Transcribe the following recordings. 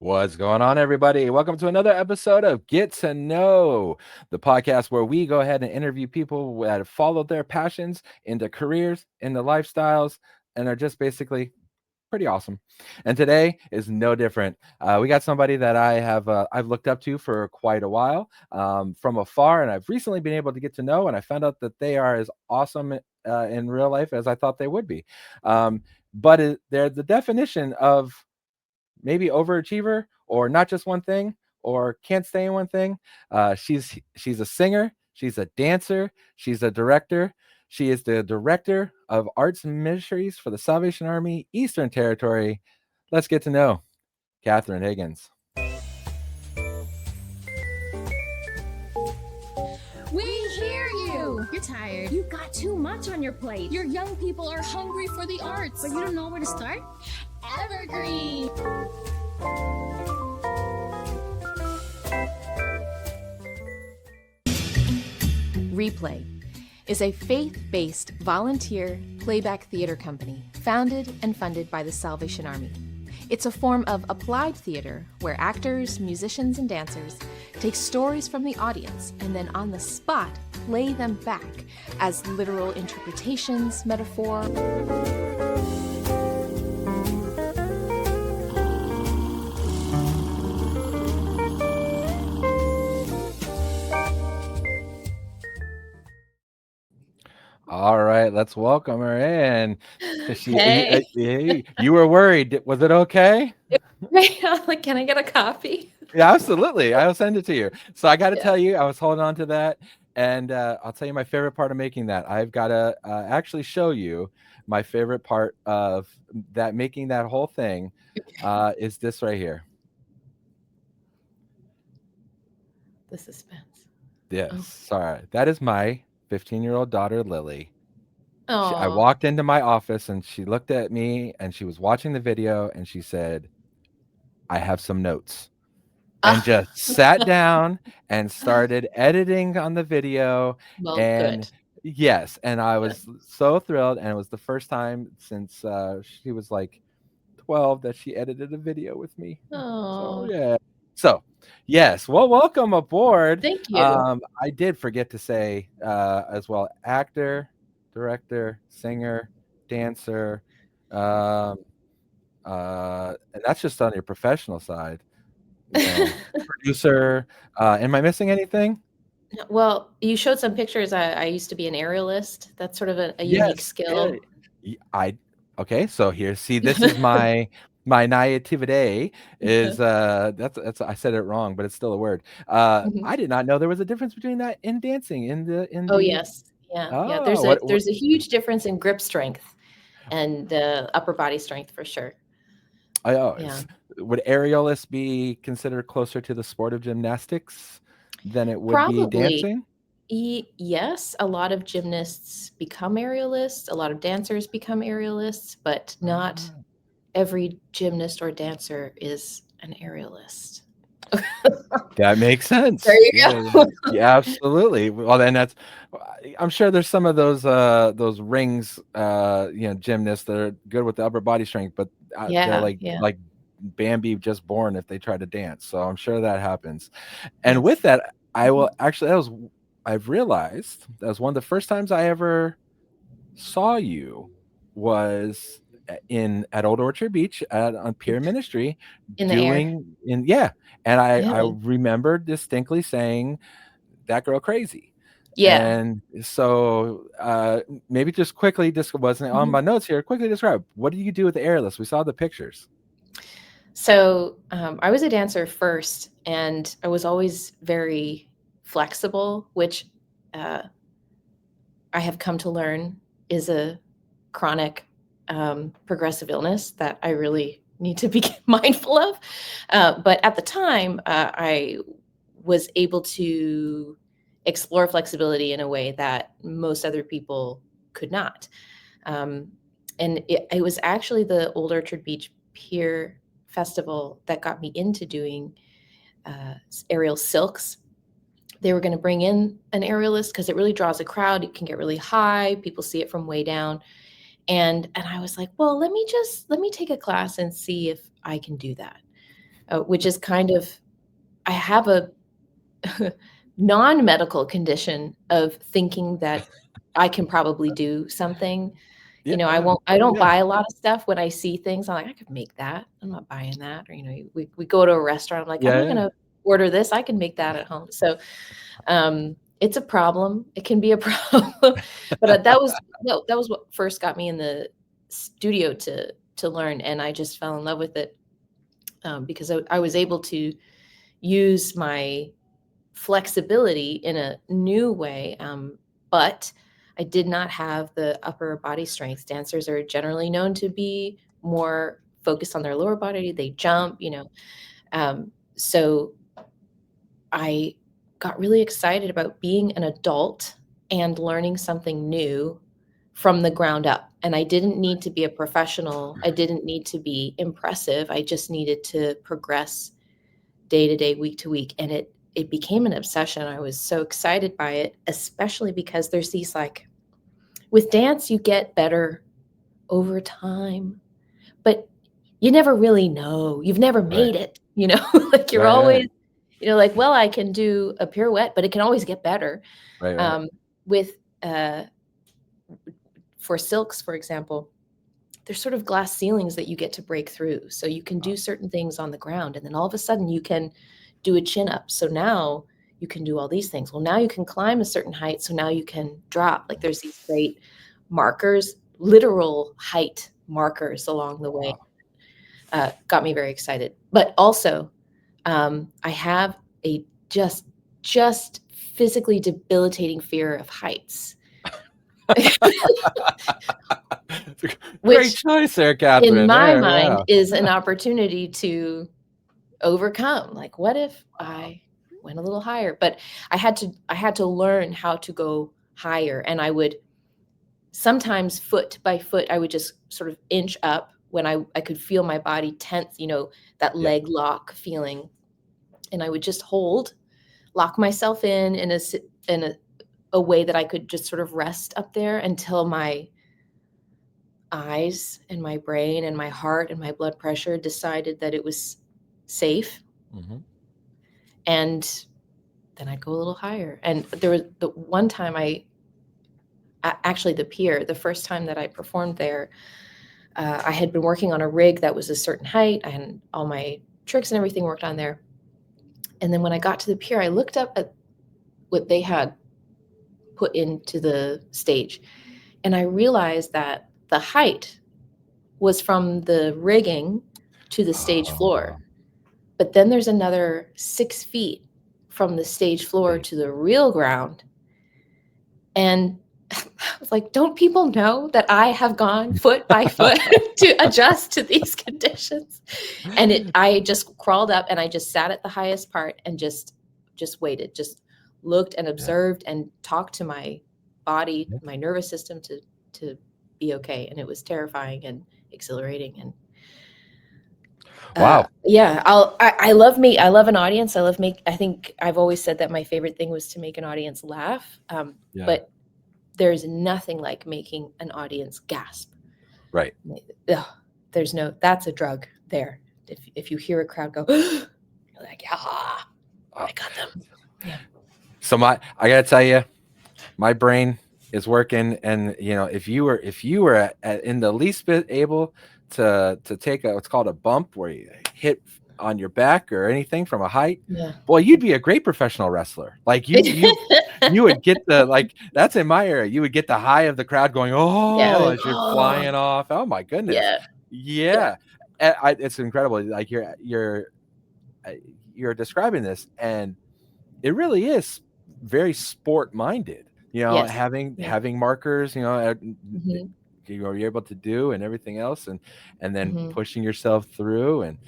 What's going on, everybody? Welcome to another episode of Get to Know, the podcast where we go ahead and interview people that have followed their passions into careers, into lifestyles, and are just basically pretty awesome. And today is no different. We got somebody that I've looked up to for quite a while from afar, and I've recently been able to get to know, and I found out that they are as awesome in real life as I thought they would be. But they're the definition of maybe overachiever or not just one thing or can't stay in one thing. She's a singer, she's a dancer, she's a director. She is the director of arts and ministries for the Salvation Army Eastern Territory. Let's get to know Kathryn Higgins. We hear you. You're tired. You got too much on your plate. Your young people are hungry for the arts. But you don't know where to start? Evergreen. Replay is a faith-based volunteer playback theater company founded and funded by the Salvation Army. It's a form of applied theater where actors, musicians, and dancers take stories from the audience and then on the spot play them back as literal interpretations, metaphor. All right, let's welcome her in. Hey. You were worried. Was it okay? Like, can I get a copy? Yeah, absolutely. I'll send it to you. So I got to Yeah. tell you, I was holding on to that. And I'll tell you my favorite part of making that. I've got to actually show you my favorite part of that, making that whole thing is this right here. The suspense. Yes. Oh. Sorry. That is my 15-year-old daughter, Lily. I Oh. walked into my office and she looked at me and she was watching the video and she said, I have some notes. And just sat down and started editing on the video. Well, And good. yes, and I was so thrilled. And it was the first time since she was like 12 that she edited a video with me. Oh. So yeah. So yes, well, welcome aboard. Thank you. I did forget to say as well, actor, director, singer, dancer, and that's just on your professional side. Producer. Am I missing anything? Well, you showed some pictures. I used to be an aerialist. That's sort of a unique Yes. skill. Okay, so here, see, this is my naivete is that's I said it wrong, but it's still a word. Mhm. I did not know there was a difference between that in dancing in Oh, the yes. Yeah, yeah. oh There's a what there's a huge difference in grip strength and upper body strength for sure. oh Yeah. would aerialists be considered closer to the sport of gymnastics than it would be Probably. dancing? Yes, a lot of gymnasts become aerialists, a lot of dancers become aerialists, but not Ah. every gymnast or dancer is an aerialist. That makes sense. There you Yeah, go. yeah, absolutely. Well, then I'm sure there's some of those rings, gymnasts that are good with the upper body strength, but they're Yeah, like yeah. Bambi just born if they try to dance. So I'm sure that happens. And with Yes. that, I will Mhm. actually I've realized that was one of the first times I ever saw you was at Old Orchard Beach on Pier Ministry In the air. doing in yeah, and I Yeah. remember distinctly saying, "That girl crazy." Yeah. And so, maybe just quickly, this wasn't on Mhm. my notes here, quickly describe, what do you do with the airless? We saw the pictures. So, I was a dancer first, and I was always very flexible, which, uh, I have come to learn is a chronic, progressive illness that I really need to be mindful of. But at the time, I was able to explore flexibility in a way that most other people could not. Um, and it was actually the Old Orchard Beach Pier Festival that got me into doing aerial silks. They were going to bring in an aerialist because it really draws a crowd. It can get really high. People see it from way down. And I was like, well, let me take a class and see if I can do that. which is kind of, I have a non-medical condition of thinking that I can probably do something. Yeah, I don't yeah, buy a lot of stuff. When I see things, I'm like, I could make that. I'm not buying that. Or, we go to a restaurant, I'm like, I'm yeah, not yeah. gonna order this. I can make that at home. So it's a problem. It can be a problem. But that was what first got me in the studio to learn, and I just fell in love with it, because I was able to use my flexibility in a new way. But I did not have the upper body strength. Dancers are generally known to be more focused on their lower body. They jump, so I got really excited about being an adult and learning something new from the ground up. And I didn't need to be a professional. I didn't need to be impressive. I just needed to progress day to day, week to week. And it became an obsession. I was so excited by it, especially because there's these, like, with dance, you get better over time, but you never really know. You've never Right, made it, like you're right, right, always, like, well, I can do a pirouette, but it can always get better. right, right. With For silks, for example, there's sort of glass ceilings that you get to break through. So you can do certain things on the ground, and then all of a sudden you can do a chin up. So now you can do all these things. Well, now you can climb a certain height. So now you can drop. Like, there's these great markers, literal height markers along the way. Wow. Got me very excited. But also, I have a just physically debilitating fear of heights, Great which choice there, in Kathryn. my There, mind yeah. is an opportunity to overcome. Like, what if I went a little higher? But I had to learn how to go higher, and I would sometimes, foot by foot, I would just sort of inch up when I could feel my body tense, that Yeah, leg lock feeling, and I would just lock myself in a way that I could just sort of rest up there until my eyes and my brain and my heart and my blood pressure decided that it was safe. hmm, And then I'd go a little higher. And there was the one time actually, the pier, the first time that I performed there, I had been working on a rig that was a certain height, and all my tricks and everything worked on there. And then when I got to the pier, I looked up at what they had put into the stage, and I realized that the height was from the rigging to the stage oh, floor. But then there's another 6 feet from the stage floor see. to the real ground. And I was like, don't people know that I have gone foot by foot to adjust to these conditions? And I just crawled up and I just sat at the highest part and just waited, just looked and Yeah, observed and talked to my body, yeah. my nervous system to be okay. And it was terrifying and exhilarating. And Wow. yeah, I love I love an audience. I think I've always said that my favorite thing was to make an audience laugh. Yeah, But there's nothing like making an audience gasp. right. Ugh, that's a drug there. If you hear a crowd go, you're like, yeah, Uh, I got them. Yeah. so I gotta tell you, my brain is working, and if you were in the least bit able to take what's called a bump, where you hit on your back or anything from a height, Yeah. boy, you'd be a great professional wrestler. Like you would get the, like, that's in my area, you would get the high of the crowd going, Yeah. oh, Like, as you're oh, flying off. Oh my goodness. yeah. Yeah. Yeah. It's incredible. Like, uh, you're describing this, and it really is very sport minded, Yes. having Yeah. markers, Hmm. you're able to do, and everything else, and then Hmm. pushing yourself through. And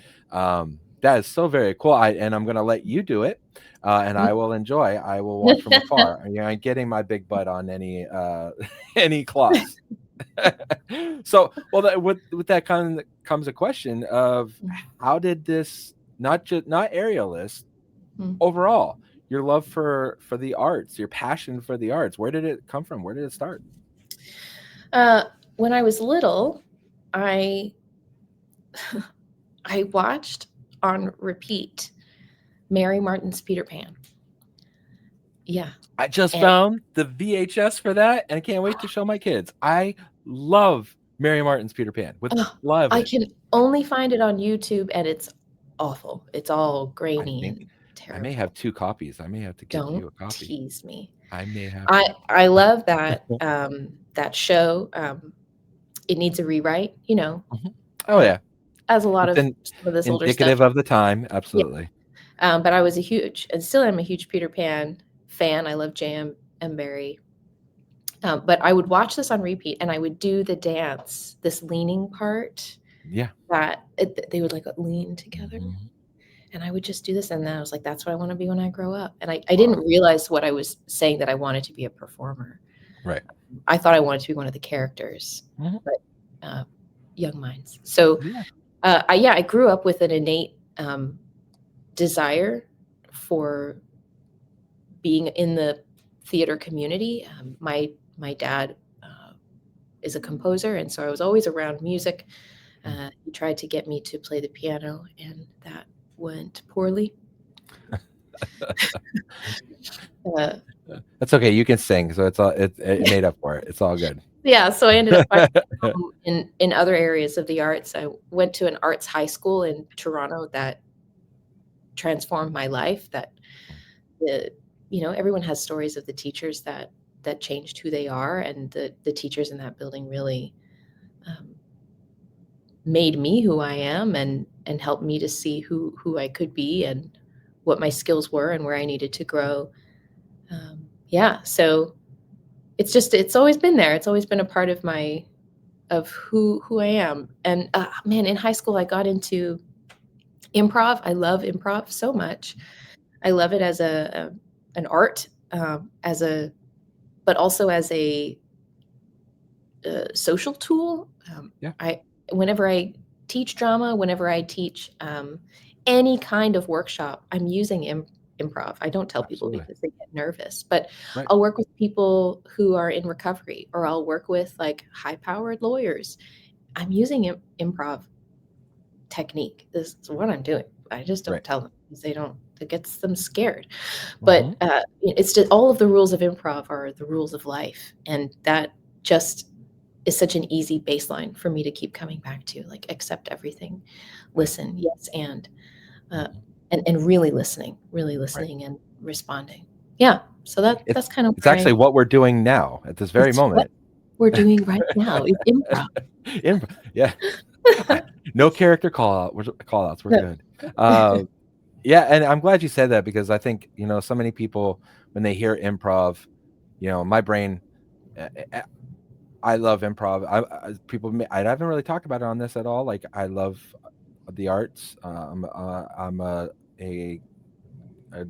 that is so very cool. And I'm going to let you do it, and I will watch from afar. I ain't getting my big butt on any any class. So, well, with that comes a question of, how did this, not aerialist, overall, your love for the arts, your passion for the arts, where did it come from? Where did it start? When I was little, I I watched on repeat Mary Martin's Peter Pan. Yeah. I just And found the VHS for that, and I can't wait to show my kids. I love Mary Martin's Peter Pan. Love I it. can only find it on YouTube, and it's awful. It's all I grainy think and I may have terrible. 2 copies. I may have to get Don't you a copy. tease me. I may have to. I love that show. It needs a rewrite, Mhm. Oh, uh, yeah. as a lot It's of some of this older stuff. indicative of the time, Yeah. absolutely. But I was a huge, and still am a huge Peter Pan fan. I love Jam and Barry. But I would watch this on repeat, and I would do the dance, this leaning part Yeah. they would like lean together, Mhm. and I would just do this, and then I was like, "That's what I want to be when I grow up." And I Wow. didn't realize what I was saying, that I wanted to be a performer. Right. I thought I wanted to be one of the characters, Mhm. but young minds. So Yeah. I grew up with an innate desire for being in the theater community. My dad is a composer, and so I was always around music. Mm. He tried to get me to play the piano, and that went poorly. Uh, That's okay, you can sing, so it made up for it. It's all good. yeah, so I ended up finding in other areas of the arts. I went to an arts high school in Toronto that transformed my life. That the everyone has stories of the teachers that changed who they are, and the teachers in that building really um, made me who I am, and helped me to see who I could be, and what my skills were, and where I needed to grow. Yeah, so it's always been there. It's always been a part of who I am. And man, in high school I got into improv. I love improv so much. I love it as an art, as a but also as a social tool. Yeah. Whenever I teach drama, whenever I teach any kind of workshop, I'm using improv. I don't tell people Absolutely. because they get nervous, but Right. I'll work with people who are in recovery, or I'll work with like high-powered lawyers. I'm using improv technique. This is what I'm doing. I just don't Right. tell them because it gets them scared. But Mhm. it's just all of the rules of improv are the rules of life, and that just is such an easy baseline for me to keep coming back to. Like, accept everything, Right. listen, yes, uh, Mhm. and really Right. listening and responding. Yeah, so that's kind of It's where actually what we're doing now at this very it's what moment. we're doing right now is improv. Yeah. No character call outs. We're No. good. Yeah, and I'm glad you said that, because I think, so many people, when they hear improv, my brain, I love improv. I haven't really talked about it on this at all. Like, I love the arts. I'm a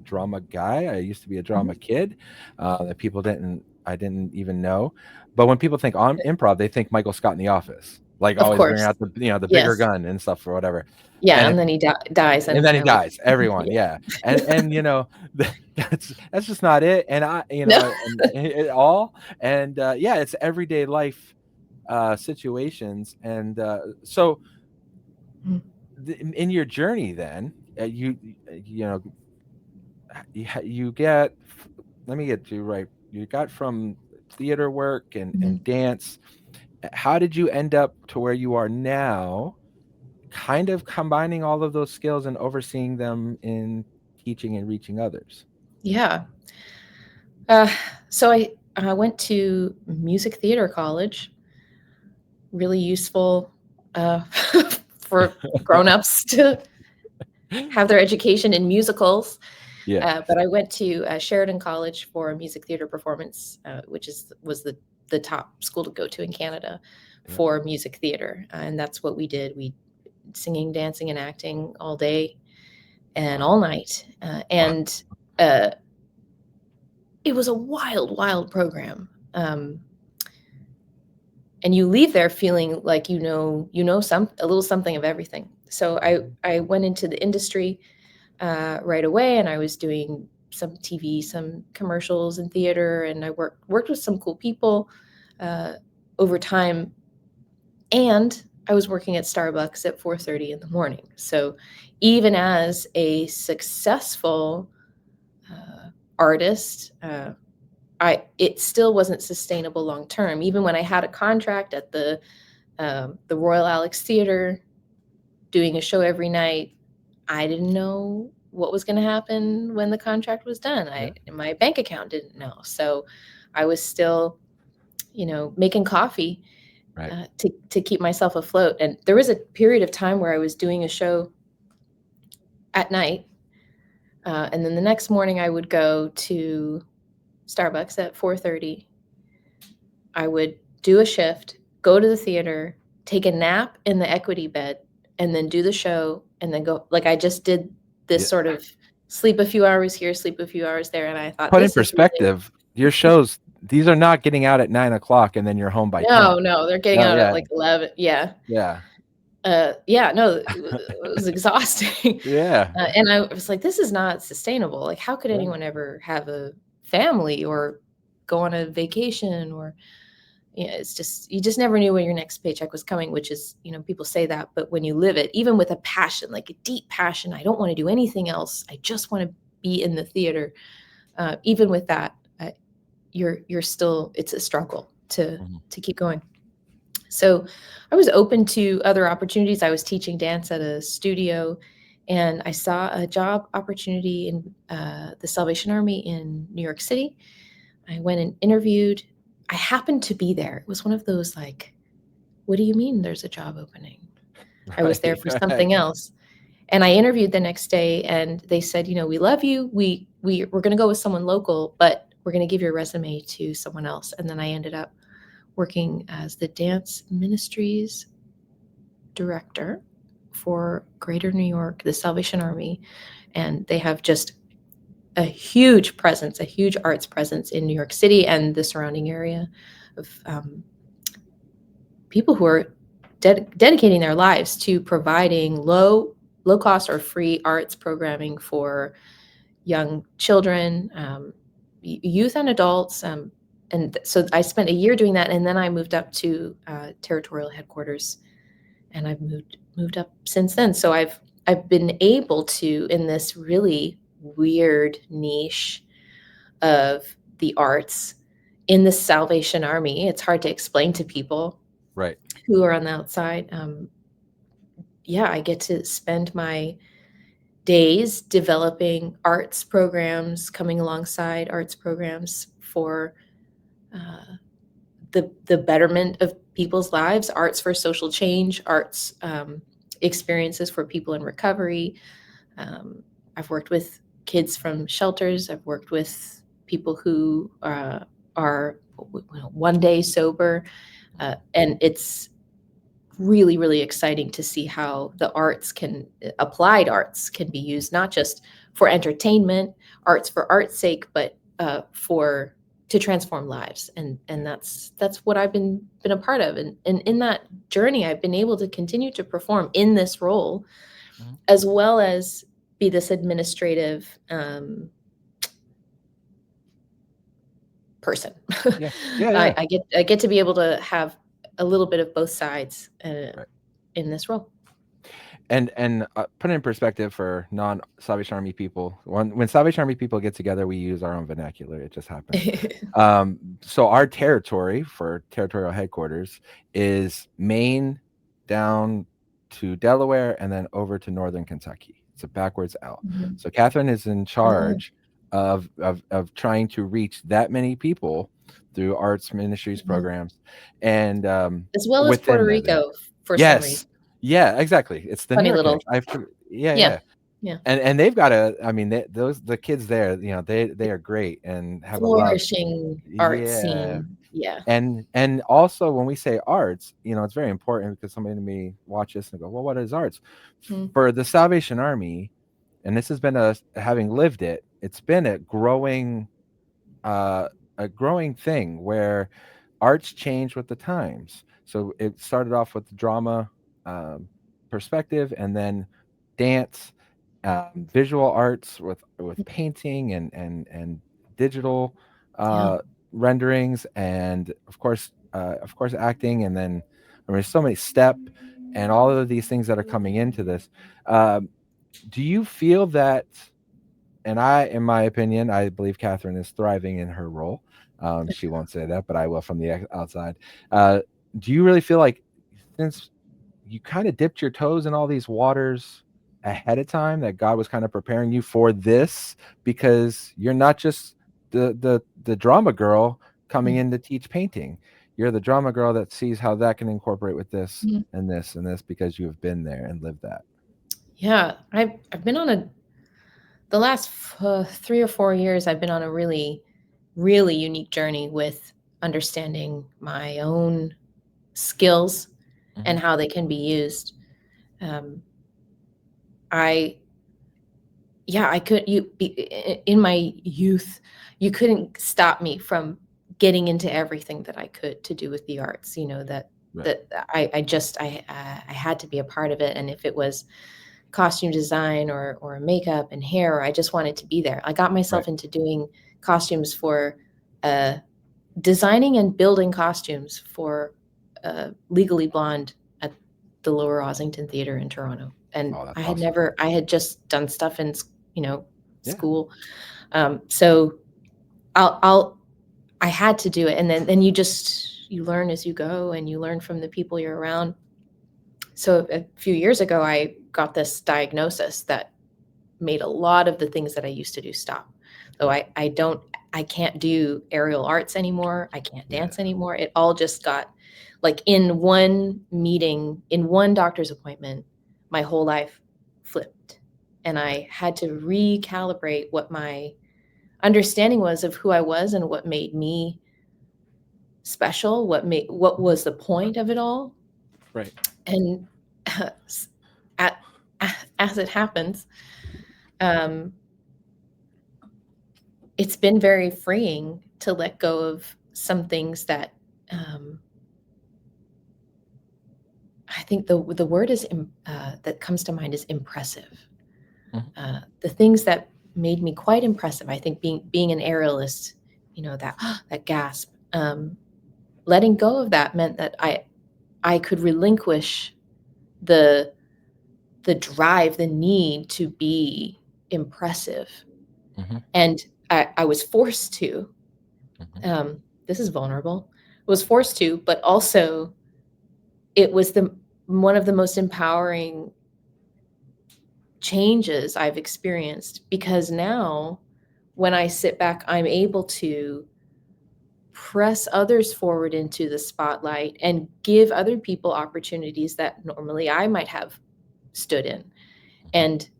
drama guy. I used to be a drama Mhm. kid, that I didn't even know. But when people think on improv, they think Michael Scott in The Office, like Of always bringing course. out the bigger Yes. gun and stuff or whatever. Yeah, And and then he dies, and then he and like dies. Everyone, yeah. yeah. And that's just not it. And No. and it all. And yeah, it's everyday life situations. And so Mm. in your journey, then you know you get, let me get you right. You got from theater work and Mhm. dance. How did you end up to where you are now, kind of combining all of those skills and overseeing them in teaching and reaching others? Yeah. Uh, so I went to music theater college, really useful uh, for grown-ups to have their education in musicals. Yeah. But I went to Sheridan College for music theater performance, which was the top school to go to in Canada Yeah. for music theater, and that's what we did. We singing, dancing, and acting all day and Wow. all night, and uh, it was a wild, wild program. And you leave there feeling like a little something of everything. So I went into the industry right away, and I was doing some TV, some commercials and theater, and I worked with some cool people over time. And I was working at Starbucks at 4:30 in the morning. So even as a successful artist, it still wasn't sustainable long term. Even when I had a contract at the Royal Alex Theater, doing a show every night, I didn't know what was going to happen when the contract was done. Yeah. My bank account didn't know, so I was still, making coffee Right. to keep myself afloat. And there was a period of time where I was doing a show at night, and then the next morning I would go to Starbucks at 4:30. I would do a shift, go to the theater, take a nap in the equity bed, and then do the show, and then go. Like, I just did this Yeah. sort of sleep a few hours here, sleep a few hours there, and I thought Put in this is really perspective, your shows, these are not getting out at 9 o'clock and then you're home by 10. no, they're getting No, out at yeah, like 11. Yeah. yeah, Yeah, no, it was exhausting. yeah, And I was like, this is not sustainable. Like, how could right. anyone ever have a family or go on a vacation? Or it's just, you just never knew when your next paycheck was coming, which is, people say that, but when you live it, even with a passion, like a deep passion, I don't want to do anything else, I just want to be in the theater. Even with that, you're still, it's a struggle to Mhm. keep going. So I was open to other opportunities. I was teaching dance at a studio, and I saw a job opportunity in the Salvation Army in New York City. I went and interviewed. I happened to be there. It was one of those, like, what do you mean there's a job opening? I was there Right, for right. something else. And I interviewed the next day, and they said, we love you. We're going to go with someone local, but we're going to give your resume to someone else. And then I ended up working as the dance ministries director for Greater New York, the Salvation Army. And they have just a huge presence, a huge arts presence in New York City and the surrounding area of people who are dedicating their lives to providing low cost or free arts programming for young children, youth and adults. And so I spent a year doing that, and then I moved up to territorial headquarters, and I've moved up since then. So I've been able to, in this really weird niche of the arts in the Salvation Army. It's hard to explain to people Right. who are on the outside. Yeah, I get to spend my days developing arts programs, coming alongside arts programs for the betterment of people's lives, arts for social change, arts experiences for people in recovery. I've worked with kids from shelters. I've worked with people who are one day sober. And it's really, really exciting to see how the applied arts can be used, not just for entertainment, arts for art's sake, but to transform lives. And that's what I've been a part of. And in that journey, I've been able to continue to perform in this role, Mhm. as well as be this administrative person. Yeah, yeah, yeah. I get to be able to have a little bit of both sides Right. in this role. And put it in perspective for non-Salvation Army people. When Salvation Army people get together, we use our own vernacular. It just happens. So our territory for territorial headquarters is Maine down to Delaware and then over to northern Kentucky. It's a backwards L. Mhm. So Kathryn is in Oh, charge of trying to reach that many people through arts ministries mhm. programs, and As well as Puerto within that, Rico for some yes, reason. yeah, exactly. It's the New Funny York little, connection. Yeah, yeah, yeah, yeah. and they've got a. I mean, the kids there, they are great and have a lot. Flourishing art Yeah, scene. Yeah. and also when we say arts, it's very important because somebody may watch this and go, well, what is arts? Mm, For the Salvation Army, and this has been having lived it, it's been uh, a growing thing where arts change with the times. So it started off with the drama um, perspective, and then dance, visual arts with painting and digital yeah. renderings, and of course acting, and then I mean, there's so many step. and all of these things that are coming into this. Um, do you feel that, and in my opinion, I believe Kathryn is thriving in her role. She won't say that, but I will from the outside. Uh, do you really feel like, since you kind of dipped your toes in all these waters ahead of time, that God was kind of preparing you for this, because you're not just the drama girl coming in to teach painting. You're the drama girl that sees how that can incorporate with this Mhm. and this and this, because you have been there and lived that. Yeah, I've been on the last 3 or 4 years. I've been on a really, really unique journey with understanding my own skills Mhm. and how they can be used. Um, I yeah, I could you be in my youth, you couldn't stop me from getting into everything that I could to do with the arts. That Right. that I had to be a part of it, and if it was costume design or makeup and hair, I just wanted to be there. I got Right. myself into doing costumes for uh, designing and building costumes for Legally Blonde at the Lower Ossington Theater in Toronto. And Oh, that's I had awesome. never, I had just done stuff in, Yeah. school. So I'll, I had to do it. And then you learn as you go and you learn from the people you're around. So a few years ago, I got this diagnosis that made a lot of the things that I used to do stop. So Right. I can't do aerial arts anymore. I can't Yeah. dance anymore. It all just got like in one meeting, in one doctor's appointment, my whole life flipped. And Right. I had to recalibrate what my understanding was of who I was and what made me special, what was the point of it all. Right. And at, as it happens, um, it's been very freeing to let go of some things that um, I think the word is that comes to mind is impressive. Mhm. The things that made me quite impressive, I think, being an aerialist, that that gasp, letting go of that meant that I could relinquish the the drive, the need to be impressive, Mhm. and I was forced to. Mhm. Um, this is vulnerable. Was forced to, but also it was the one of the most empowering changes I've experienced, because now when I sit back, I'm able to press others forward into the spotlight and give other people opportunities that normally I might have stood in. Mhm. And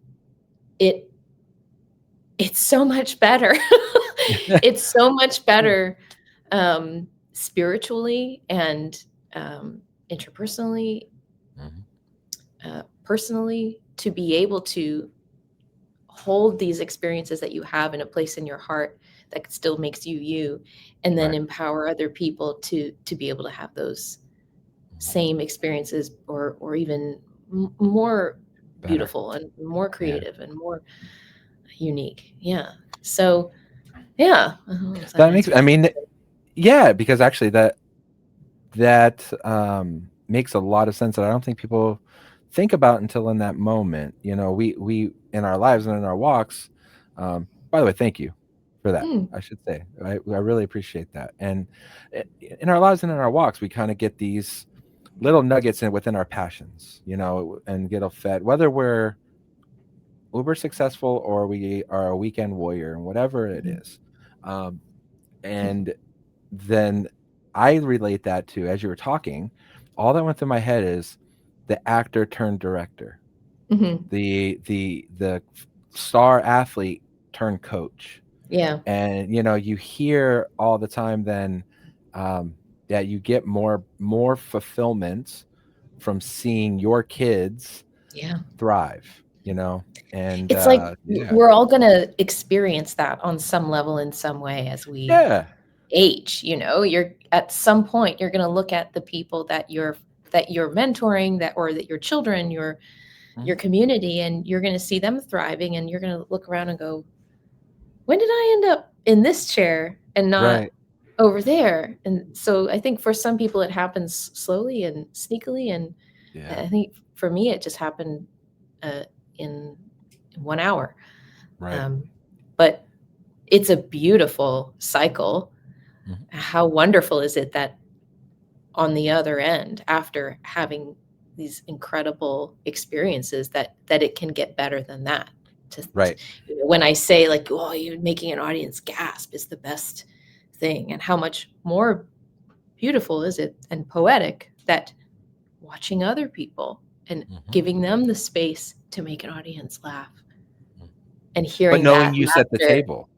it it's so much better. It's so much Yeah. better spiritually and interpersonally, Mhm. personally, to be able to hold these experiences that you have in a place in your heart that still makes you you, and then Right. empower other people to be able to have those Mhm. same experiences, or even more Better. beautiful and more Yeah. creative and more unique. Yeah. So yeah, I don't know if that That makes, answers I your mean, question. yeah, because actually that makes a lot of sense that I don't think people think about until in that moment. We in our lives and in our walks. By the way, thank you for that. Mm, I should say I really appreciate that. And in our lives and in our walks, we kind of get these little nuggets within our passions, and get fed, whether we're uber successful or we are a weekend warrior, and whatever it mhm, is. Um, and then I relate that to, as you were talking, all that went through my head is the actor turned director, mhm. the star athlete turned coach. Yeah, And you hear all the time then, um, that you get more fulfillment from seeing your kids yeah. thrive, and It's like yeah. we're all gonna experience that on some level in some way as we Yeah. age. You're at some point you're gonna look at the people that you're mentoring, or that your children, your Mhm. community, and you're gonna see them thriving, and you're gonna look around and go, when did I end up in this chair and not Right. over there? And so I think for some people it happens slowly and sneakily, and Yeah. I think for me, it just happened in 1 hour. Right. But it's a beautiful cycle. Mhm. How wonderful is it that on the other end, after having these incredible experiences, that it can get better than that. Right. When I say like, oh, you're making an audience gasp is the best thing, and how much more beautiful is it and poetic that watching other people and Mhm. giving them the space to make an audience laugh Mhm. and But hearing knowing that you set the laughter. table.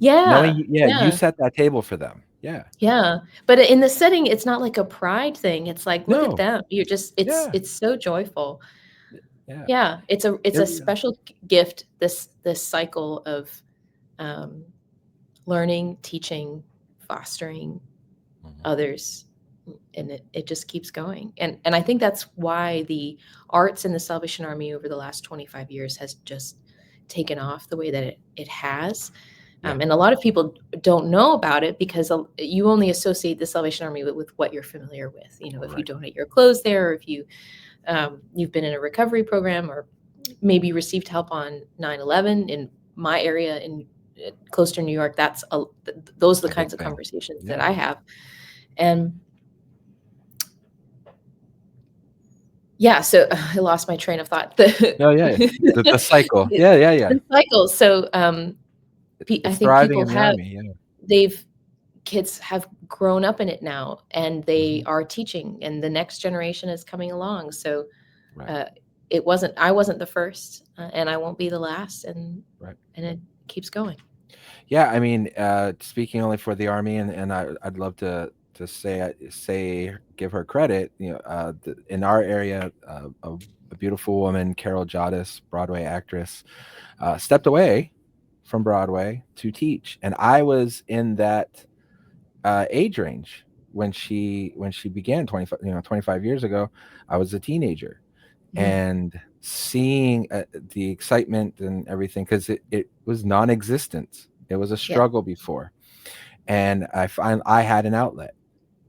Knowing Yeah, you yeah, set that table for them. Yeah. yeah. But in the setting, it's not like a pride thing. It's like, look at No. them. You're just, Yeah. it's so joyful. Yeah. Yeah, it's It a re special gift. This cycle of um, learning, teaching, fostering Mhm. others, and it just keeps going. And I think that's why the arts in the Salvation Army over the last 25 years has just taken off the way that it has. Yeah. And a lot of people don't know about it because you only associate the Salvation Army with what you're familiar with. If you Right. donate your clothes there, or if you've been in a recovery program, or maybe received help on 9/11 in my area in close to New York. Those are A the big kinds of thing. conversations that Yeah. I have. And yeah, so I lost my train of thought. Oh, yeah. The cycle. Yeah, yeah, yeah. The cycle. So I It's think thriving people in the have Army. Yeah. they've kids have grown up in it now, and they Mhm. are teaching, and the next generation is coming along. So Right. uh, I wasn't the first, and I won't be the last, Right. and it keeps going. Yeah, I mean, speaking only for the Army, and I'd love to say give her credit. In our area, a beautiful woman, Carol Jadis, Broadway actress, stepped away from Broadway to teach, and I was in that age range when she began 25 years ago. I was a teenager, Mm, and seeing the excitement and everything, because it was non-existent. It was a yeah. struggle before, and I had an outlet.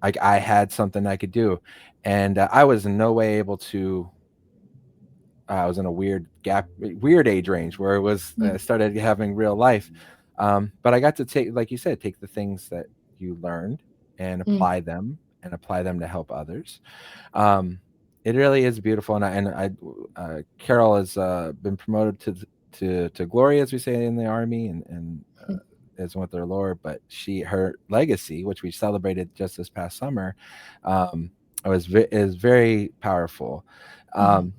Like, I had something I could do, and I was in no way able to. I was in a weird age range where it was Mm, started having real life, but I got to take, like you said, take the things that you learned and mm, apply them to help others. um, it really is beautiful, and Carol has been promoted to glory, as we say in the Army, and mm, is with their Lord. But her legacy, which we celebrated just this past summer, um, is very powerful. mm,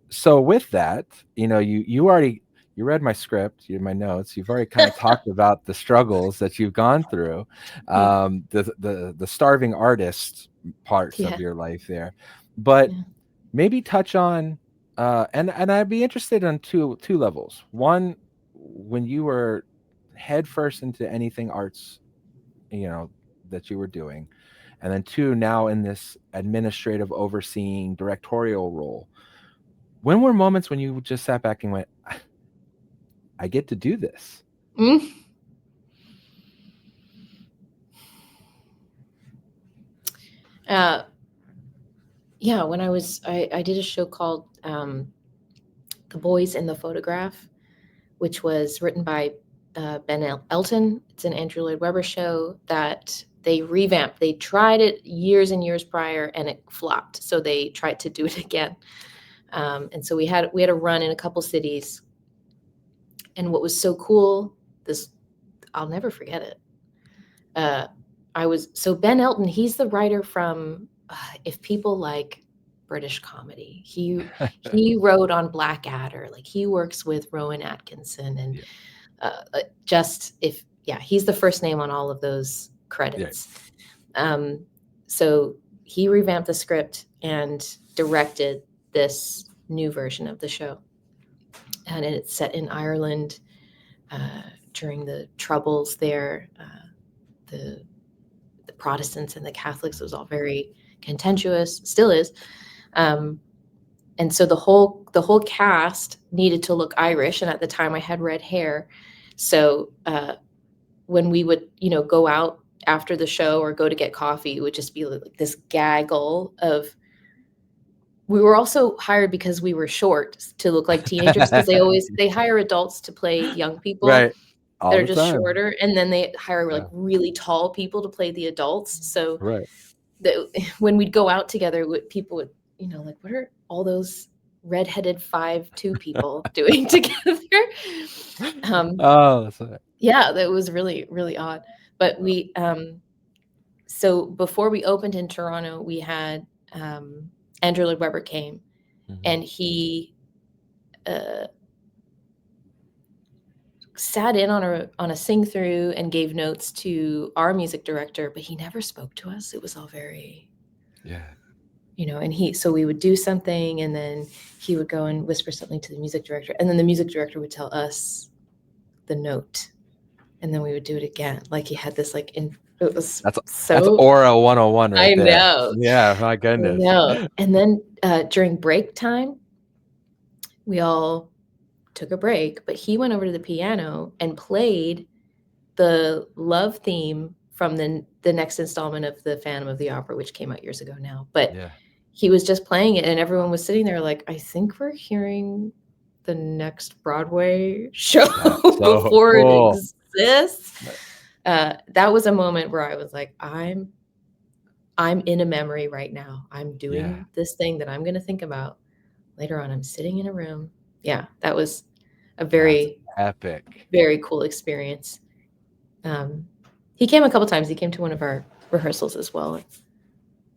So with that, you read my script, my notes. You've already kind of talked about the struggles that you've gone through, mm. the starving artist parts of Yeah, your life there, but yeah. maybe touch on and I'd be interested on two levels. One, when you were head first into anything arts, you know, that you were doing, and then two, now in this administrative overseeing directorial role. When were moments when you just sat back and went, I get to do this? Mm. Uh, yeah, when I did a show called The Boys in the Photograph, which was written by Ben Elton. It's an Andrew Lloyd Webber show that they revamped. They tried it years and years prior, and it flopped. So they tried to do it again. And so we had a run in a couple cities. And what was so cool, this I'll never forget it. Uh, Ben Elton. He's the writer from If People Like British Comedy. He wrote on Blackadder. Like, he works with Rowan Atkinson, and Yeah, just if yeah, he's the first name on all of those yeah. credits. Um, so he revamped the script and directed this new version of the show, and it's set in Ireland uh, during the Troubles there. The Protestants and the Catholics, it was all very contentious, still is. Um, and so the whole cast needed to look Irish, and at the time I had red hair. So when we would go out after the show or go to get coffee, it would just be like this gaggle of we were also hired because we were short to look like teenagers, because they hire adults to play young people Right. All that are the just time. shorter, and then they hire like Yeah. really tall people to play the adults. So Right. when we'd go out together, people would, like, what are all those redheaded 5'2" people doing together? Oh, that's right. Yeah, that was really, really odd. But so before we opened in Toronto, we had Andrew Lloyd Webber came, and he sat in on a sing through and gave notes to our music director, but he never spoke to us. It was all very, and so we would do something, and then he would go and whisper something to the music director, and then the music director would tell us the note, and then we would do it again. Like, he had this it was that's Aura 101 right there. I know. Yeah, my I goodness. know. And then during break time, we all took a break, but he went over to the piano and played the love theme from the next installment of the Phantom of the Opera, which came out years ago now. But he was just playing it, and everyone was sitting there like, I think we're hearing the next Broadway show before it exists. That was a moment where I was like, I'm in a memory right now. I'm doing this thing that I'm going to think about later on. I'm sitting in a room. Yeah, that was a very epic, very cool experience. He came a couple times. He came to one of our rehearsals as well.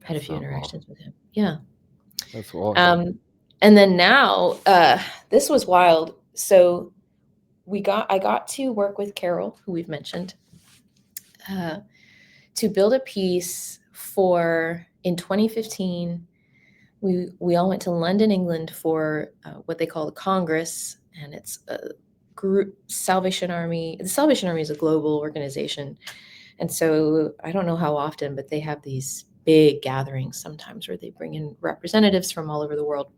Had a few interactions with him. Yeah. That's awesome. And then now, this was wild. So I got to work with Carol, who we've mentioned, to build a piece in 2015. We all went to London, England for what they call the Congress, and it's a group Salvation Army. The Salvation Army is a global organization, and so I don't know how often, but they have these big gatherings sometimes where they bring in representatives from all over the world.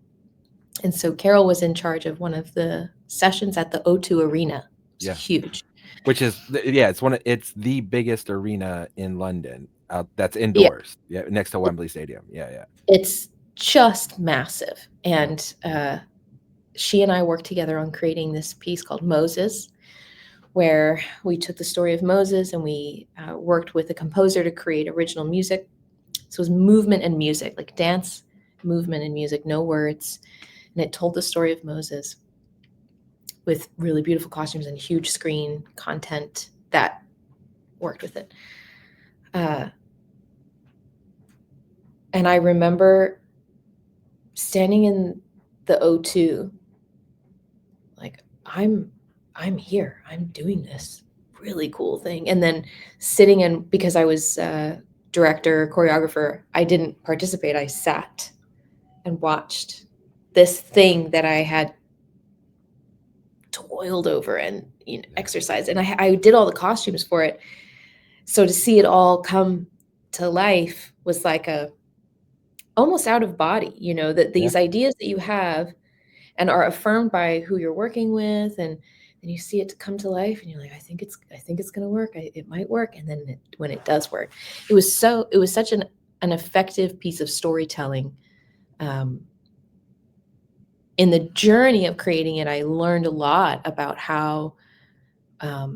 And so Carol was in charge of one of the sessions at the O2 Arena. It's huge. Which is it's the biggest arena in London. That's indoors. Yeah, next to Wembley Stadium. Yeah. It's just massive. And she and I worked together on creating this piece called Moses, where we took the story of Moses and we worked with a composer to create original music. So it was movement and music, like dance, movement and music, no words. And it told the story of Moses with really beautiful costumes and huge screen content that worked with it. And I remember standing in the O2, like, I'm here, I'm doing this really cool thing. And then sitting in, because I was director, choreographer, I didn't participate. I sat and watched this thing that I had toiled over and exercised. And I did all the costumes for it. So to see it all come to life was like almost out of body, that these ideas that you have and are affirmed by who you're working with, and you see it come to life, and you're like, I think it's going to work. It might work. And then when it does work, it was such an effective piece of storytelling. In the journey of creating it, I learned a lot about how I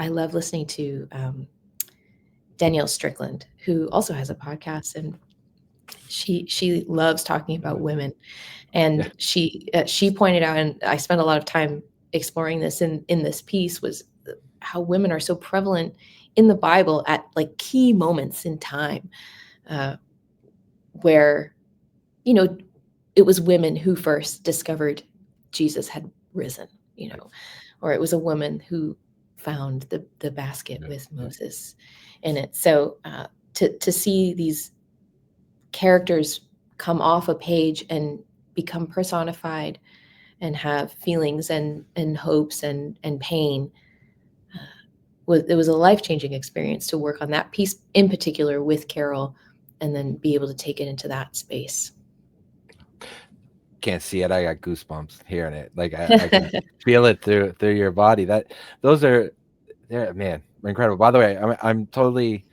love listening to Danielle Strickland, who also has a podcast, and she loves talking about women. And she pointed out, and I spent a lot of time exploring this in this piece, was how women are so prevalent in the Bible at like key moments in time, where it was women who first discovered Jesus had risen, or it was a woman who found the basket with Moses in it. So to see these characters come off a page and become personified and have feelings and hopes and pain, it was a life-changing experience to work on that piece in particular with Carol, and then be able to take it into that space. Can't see it. I got goosebumps hearing it. Like I can feel it through your body. They're incredible. By the way, I'm totally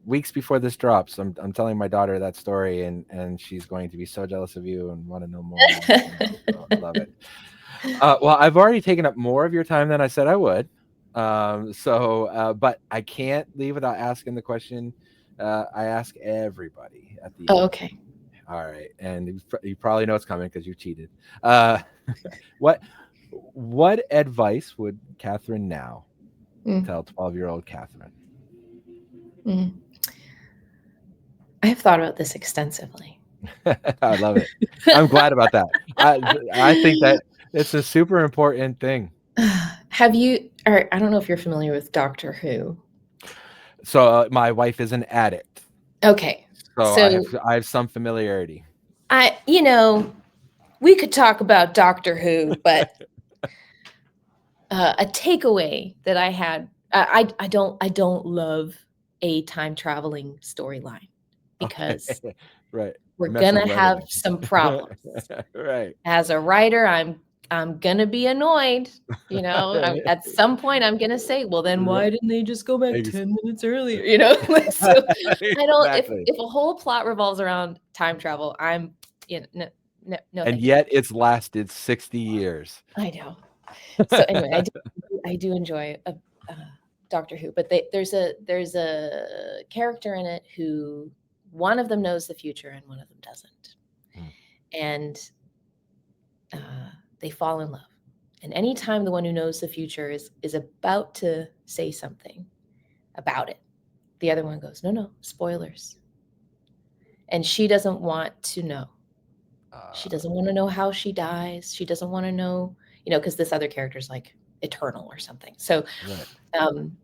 weeks before this drops, I'm telling my daughter that story, and she's going to be so jealous of you and want to know more and want to know. So I love it. Well, I've already taken up more of your time than I said I would. But I can't leave without asking the question I ask everybody at the Oh, end. okay. All right, and you probably know it's coming because you cheated. Uh, what what advice would Kathryn now Mm, tell 12-year-old Kathryn? mm. I have thought about this extensively. I love it. I'm glad about that. I think that it's a super important thing. Have you, or I don't know if you're familiar with Doctor Who. So my wife is an addict, Okay. so So I have some familiarity. we could talk about Doctor Who, but a takeaway that I had, I don't love a time traveling storyline Okay, because right. we're Mess with gonna have everything. some problems. Right. As a writer, I'm gonna be annoyed. At some point, I'm gonna say, "Well, then Right. why didn't they just go back Ex- 10 minutes earlier?" Like, so I don't. exactly. If a whole plot revolves around time travel, no, no, no, And thank you. yet it's lasted 60 years. I know. So anyway, I do enjoy Doctor Who, but there's a character in it who one of them knows the future and one of them doesn't, Mm. and they fall in love. And anytime the one who knows the future is about to say something about it, the other one goes, "No, no, spoilers." And she doesn't want to know. She doesn't want to know how she dies. She doesn't want to know, because this other character is like eternal or something. So Right. um,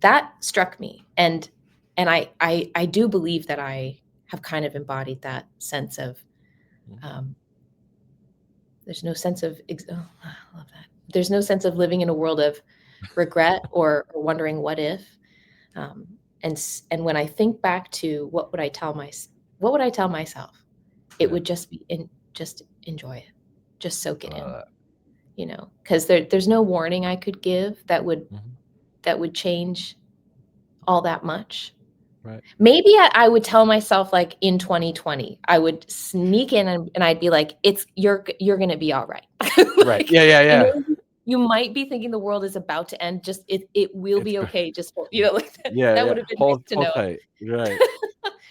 that struck me, and I do believe that I have kind of embodied that sense of um, there's no sense of I love that. There's no sense of living in a world of regret or wondering what if. Um, and when I think back to what would I tell myself, it Yeah. would just be just enjoy it, just soak it in, Uh, because there's no warning I could give mhm. that would change all that much. Right. Maybe I would tell myself, like, in 2020, I would sneak in and I'd be like, you're gonna be all right. Right. Like, Yeah. Yeah. I Yeah. know you might be thinking the world is about to end. Just it will It's be go- okay. Just like yeah. that Yeah. would have been nice to Hold know. tight. Right.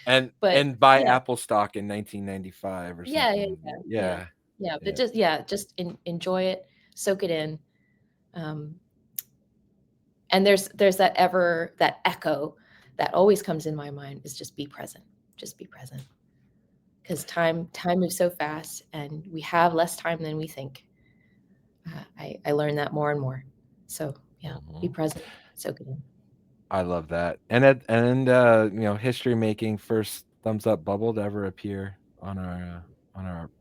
And But buy yeah, Apple stock in 1995 or yeah, yeah, something. yeah, yeah, Yeah. yeah. But Yeah. just enjoy it, soak it in. Um, and there's that echo that always comes in my mind is just be present. Just be present. Because time moves so fast and we have less time than we think. I learn that more and more. So yeah, be Mhm. present, soak it in. I love that. History making first thumbs up bubble to ever appear on our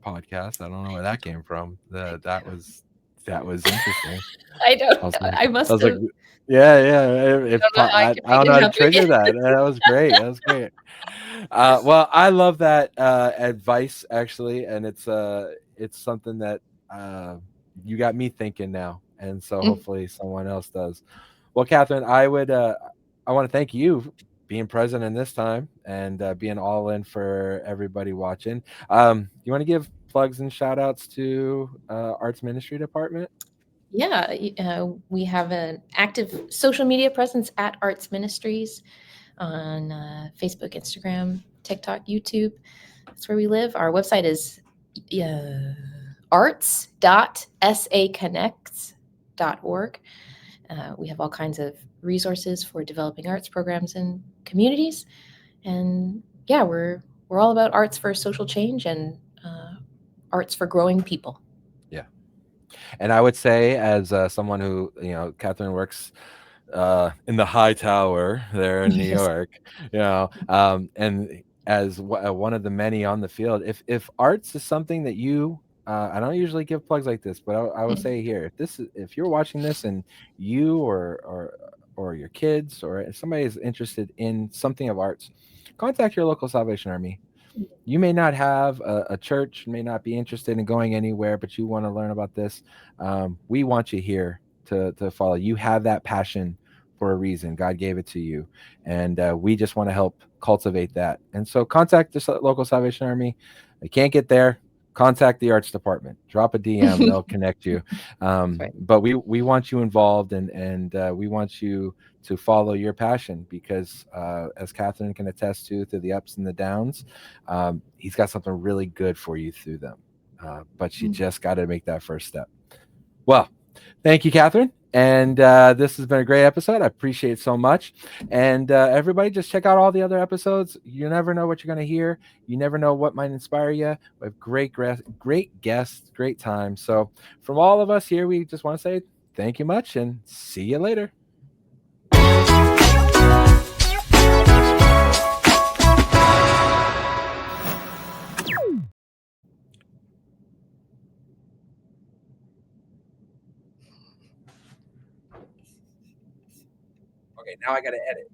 podcast. I don't know where that came from. I That was interesting. I don't I was know. like, I I must was like, have. yeah, yeah. I don't know how I could I make don't it know how to happen again. trigger that. That was great. That was great. Well, I love that advice actually, and it's something that uh, you got me thinking now, and so Mm, hopefully someone else does. Well, Kathryn, I want to thank you being present in this time and being all in for everybody watching. You want to give plugs and shout outs to Arts Ministry Department? yeah, we have an active social media presence at Arts Ministries on Facebook, Instagram, TikTok, YouTube. That's where we live. Our website is arts.saconnects.org. We have all kinds of resources for developing arts programs in communities, and yeah, we're all about arts for social change and arts for growing people. Yeah. And I would say, as someone who, Kathryn works in the high tower there in New Yes. York, and as one of the many on the field, if arts is something that you, I don't usually give plugs like this, but I will say here, if you're watching this and you or your kids or if somebody is interested in something of arts, contact your local Salvation Army. You may not have a church, may not be interested in going anywhere, but you want to learn about this. We want you here to follow. You have that passion for a reason. God gave it to you, and we just want to help cultivate that. And so, contact the local Salvation Army. I can't get there. Contact the arts department. Drop a DM; they'll connect you. That's right. But we want you involved, and we want you to follow your passion, because as Kathryn can attest to, through the ups and the downs, he's got something really good for you through them. But you just got to make that first step. Well, thank you, Kathryn. And this has been a great episode. I appreciate it so much. And everybody, just check out all the other episodes. You never know what you're going to hear. You never know what might inspire you. We have great guests, great time. So from all of us here, we just want to say thank you much and see you later. Okay, now I got to edit.